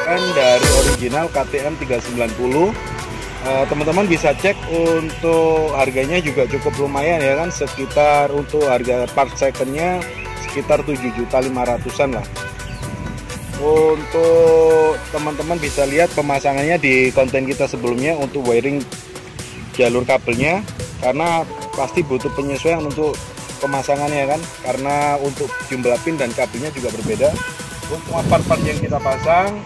menggunakan dari original KTM 390. Teman-teman bisa cek untuk harganya juga cukup lumayan ya kan, sekitar untuk harga part secondnya sekitar 7.500-an lah. Untuk teman-teman bisa lihat pemasangannya di konten kita sebelumnya untuk wiring jalur kabelnya, karena pasti butuh penyesuaian untuk pemasangannya kan, karena untuk jumlah pin dan kabelnya juga berbeda. Untuk part-part yang kita pasang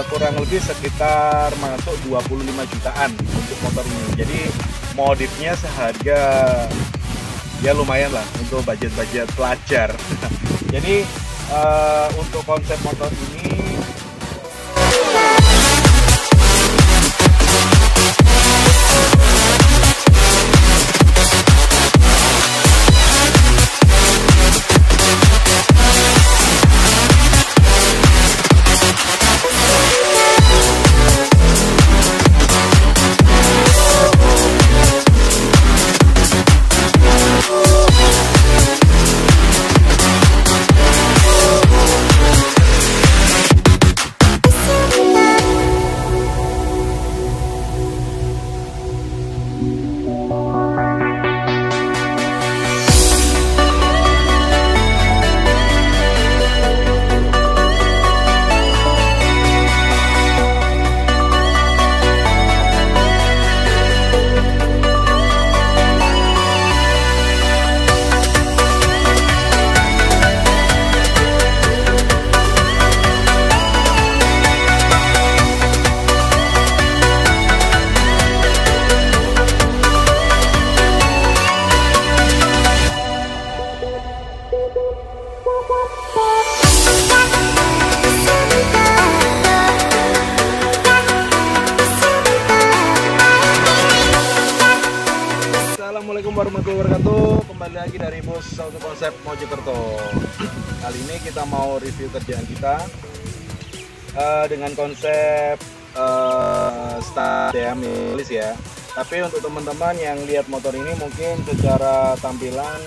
kurang lebih sekitar masuk 25 jutaan untuk motor ini. Jadi modifnya seharga ya lumayan lah untuk budget-budget pelajar. Jadi untuk konsep motor ini Assalamualaikum warahmatullahi wabarakatuh. Kembali lagi dari Bos Auto Konsep Mojokerto. Kali ini kita mau review kerjaan kita dengan konsep KTM ya. Tapi untuk teman-teman yang lihat motor ini mungkin secara tampilan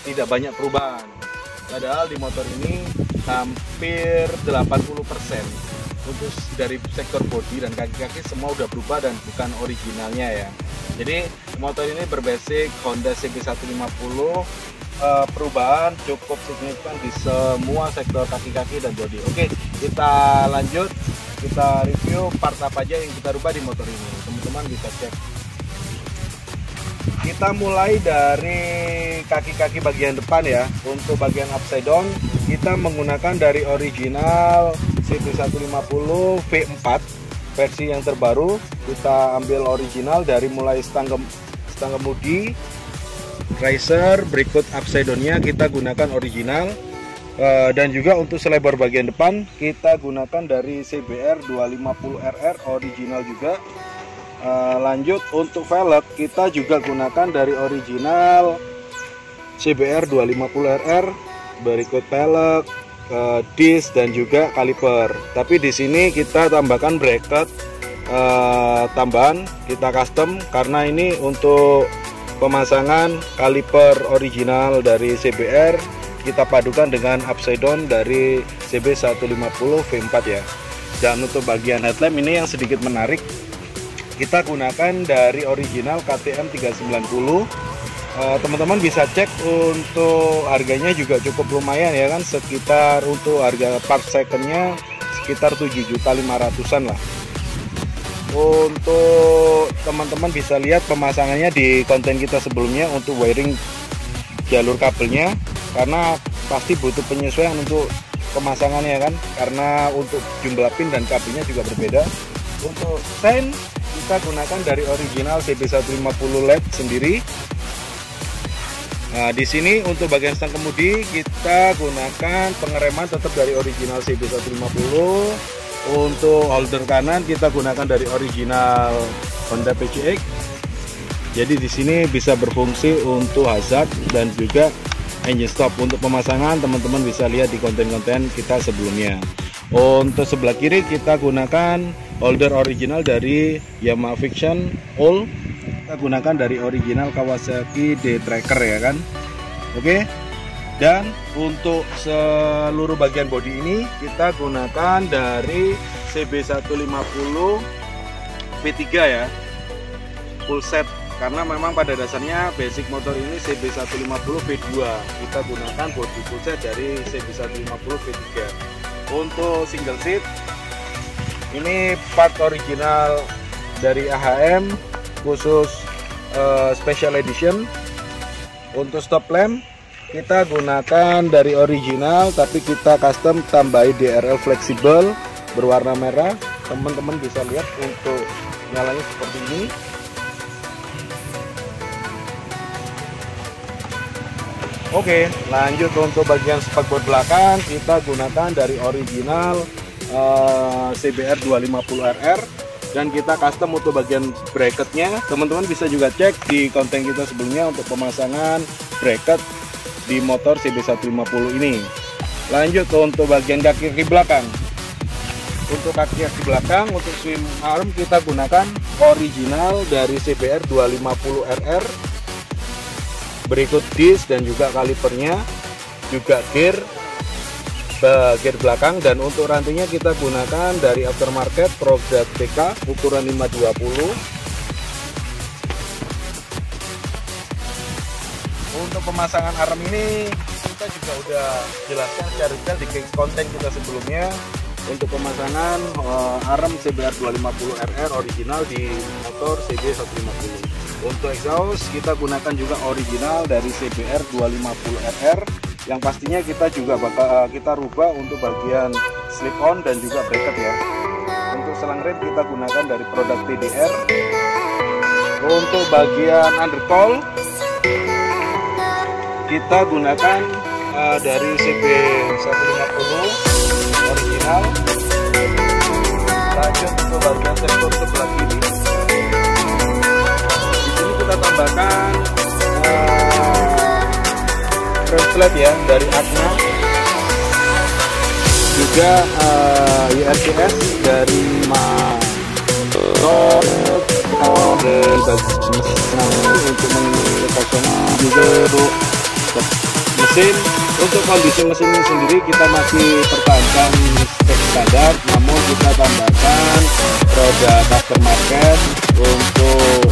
tidak banyak perubahan. Padahal di motor ini hampir 80% untuk dari sektor bodi dan kaki-kaki semua udah berubah dan bukan originalnya ya. Jadi motor ini berbasis Honda CB150, perubahan cukup signifikan di semua sektor kaki-kaki dan bodi. Oke, kita lanjut, kita review part apa aja yang kita rubah di motor ini. Teman-teman bisa cek. Kita mulai dari kaki-kaki bagian depan ya. Untuk bagian upside down kita menggunakan dari original CB150 V4 versi yang terbaru. Kita ambil original dari mulai stang kemudi, riser, berikut upside down-nya kita gunakan original, dan juga untuk selebar bagian depan kita gunakan dari CBR 250RR original juga. Lanjut untuk velg kita juga gunakan dari original CBR 250RR, berikut velg, disc dan juga kaliper. Tapi di sini kita tambahkan bracket tambahan, kita custom karena ini untuk pemasangan kaliper original dari CBR kita padukan dengan upside down dari CB150 V4 ya. Dan untuk bagian headlamp ini yang sedikit menarik, kita gunakan dari original KTM 390. Teman-teman bisa cek untuk harganya juga cukup lumayan ya kan, sekitar untuk harga part secondnya sekitar 7.500-an lah. Untuk teman-teman bisa lihat pemasangannya di konten kita sebelumnya untuk wiring jalur kabelnya, karena pasti butuh penyesuaian untuk pemasangannya kan, karena untuk jumlah pin dan kabelnya juga berbeda. Untuk sen kita gunakan dari original CB150 LED sendiri. Nah, di sini untuk bagian stang kemudi kita gunakan pengereman tetap dari original CB150. Untuk holder kanan kita gunakan dari original Honda PCX. Jadi di sini bisa berfungsi untuk hazard dan juga engine stop. Untuk pemasangan teman-teman bisa lihat di konten-konten kita sebelumnya. Untuk sebelah kiri kita gunakan holder original dari Yamaha Fiction All. Kita gunakan dari original Kawasaki D-Tracker ya kan. Oke. Dan untuk seluruh bagian bodi ini kita gunakan dari CB150 V3 ya, full set, karena memang pada dasarnya basic motor ini CB150 V2. Kita gunakan bodi full set dari CB150 V3. Untuk single seat ini part original dari AHM, khusus special edition. Untuk stop lamp kita gunakan dari original, tapi kita custom tambahi DRL fleksibel berwarna merah. Teman-teman bisa lihat untuk nyalanya seperti ini. Oke, lanjut untuk bagian spakbor belakang kita gunakan dari original CBR 250RR, dan kita custom untuk bagian bracketnya. Teman-teman bisa juga cek di konten kita sebelumnya untuk pemasangan bracket di motor CB150 ini. Lanjut untuk bagian kaki belakang. Untuk kaki belakang, untuk swim arm kita gunakan original dari CBR 250RR. Berikut disc dan juga kalipernya, juga gear belakang, dan untuk rantingnya kita gunakan dari aftermarket Prograde PK ukuran 520. Untuk pemasangan arm ini kita juga udah jelaskan secara detail di konten kita sebelumnya. Untuk pemasangan arm CBR 250RR original di motor CB150. Untuk exhaust kita gunakan juga original dari CBR 250RR, yang pastinya kita juga bakal kita rubah untuk bagian slip on dan juga bracket ya. Untuk selang rem kita gunakan dari produk TDR. Untuk bagian undercoil kita gunakan dari CB150 original. Lanjut untuk bagian sensor sebelah kiri. Di sini kita tambahkan translate ya dari Agna, juga URCS dari motor, dan untuk mengekoskan juga untuk mesin. Untuk kondisi mesin ini sendiri kita masih pertahankan spek standar, namun kita tambahkan roda aftermarket untuk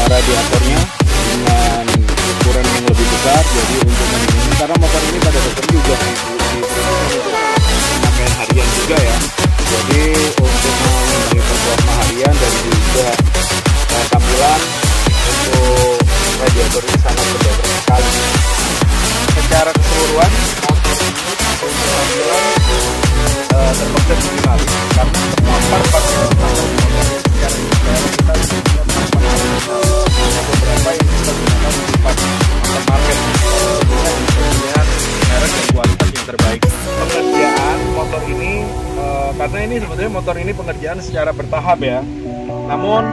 radiatornya dengan ukuran yang lebih besar. Jadi untuk ini, karena motor ini pada dasarnya juga diperuntukkan untuk pemakaian harian juga ya. Jadi untuk mengurangi performa harian dan juga tampilan, untuk radiator ini sangat berbeda sekali. Secara keseluruhan motor ini untuk tampilan terkonsep minimal, karena semua part-part yang terpasang di motor ini secara detail kita bisa beberapa yang kita gunakan di part aftermarket, tentunya dengan merek dan kualitas yang terbaik. Pengerjaan motor ini karena ini sebetulnya motor ini pengerjaan secara bertahap ya, namun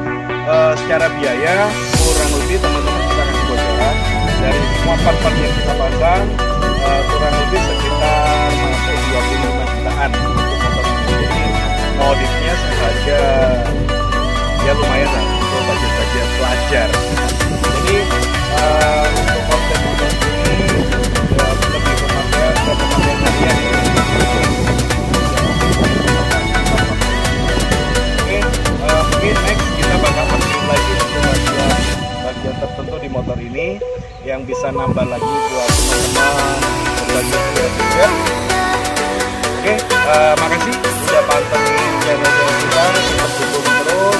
secara biaya kurang lebih teman-teman kita kasih bocoran dari semua part-part yang kita pasang kurang lebih sekitar masuk 25 jutaan untuk motor ini. Jadi modifnya sengaja ya lumayan lah untuk budget pelajar. Jadi untuk konsep motor ini lebih pemakaian harian ya. Mungkin next kita bakal review lagi untuk bagian tertentu di motor ini yang bisa nambah lagi buat teman-teman berbagi juga. Oke, makasih udah pantengin channel kita, tetap dukung terus.